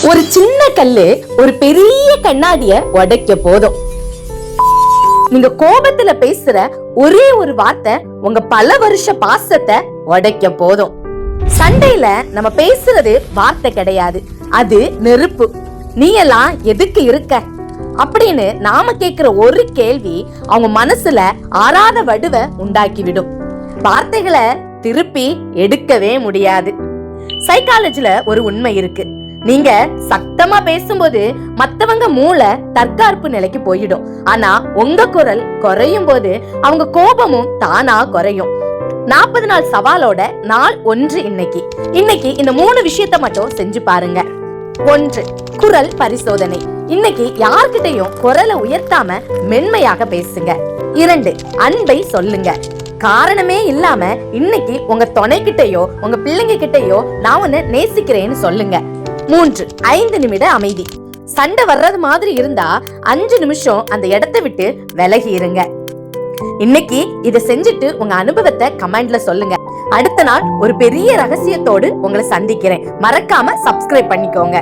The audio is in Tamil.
ஒரு சின்ன கல்லு ஒரு பெரிய கண்ணாடிய உடைக்க போதும். நீங்க கோபத்துல பேசுற ஒரே ஒரு வார்த்தை உங்க பல வருஷ பாசத்தை உடைக்க போதும். சண்டையில நம்ம பேசுறது வார்த்தை கிடையாது, அது நெருப்பு. நீ எல்லாம் எதுக்கு இருக்க அப்படின்னு நாம கேக்குற ஒரு கேள்வி அவங்க மனசுல ஆறாத வடுவை உண்டாக்கிவிடும். வார்த்தைகளை திருப்பி எடுக்கவே முடியாது. சைக்காலஜில ஒரு உண்மை இருக்கு. நீங்க சத்தமா பேசும்போது மத்தவங்க மூளை தற்காப்பு நிலைக்கு போயிடும். ஆனா உங்க குரல் குறையும் போது அவங்க கோபமும் தானா குறையும். 40 நாள் சவாலோட நாள் 1 இன்னைக்கு இந்த 3 விஷயத்த மட்டும் செஞ்சு பாருங்க. 1. குரல் பரிசோதனை. இன்னைக்கு யார்கிட்டையும் குரலை உயர்த்தாம மென்மையாக பேசுங்க. 2. அன்பை சொல்லுங்க. காரணமே இல்லாம இன்னைக்கு உங்க துணைக்கிட்டையோ உங்க பிள்ளைங்க கிட்டையோ நான் உன்னை நேசிக்கிறேன்னு சொல்லுங்க. 3. 5 நிமிட அமைதி. சண்டை வர்றது மாதிரி இருந்தா 5 நிமிஷம் அந்த இடத்தை விட்டு விலகி இருங்க. இன்னைக்கு இத செஞ்சுட்டு உங்க அனுபவத்தை கமெண்ட்ல சொல்லுங்க. அடுத்த நாள் ஒரு பெரிய ரகசியத்தோடு உங்களை சந்திக்கிறேன். மறக்காம சப்ஸ்கிரைப் பண்ணிக்கோங்க.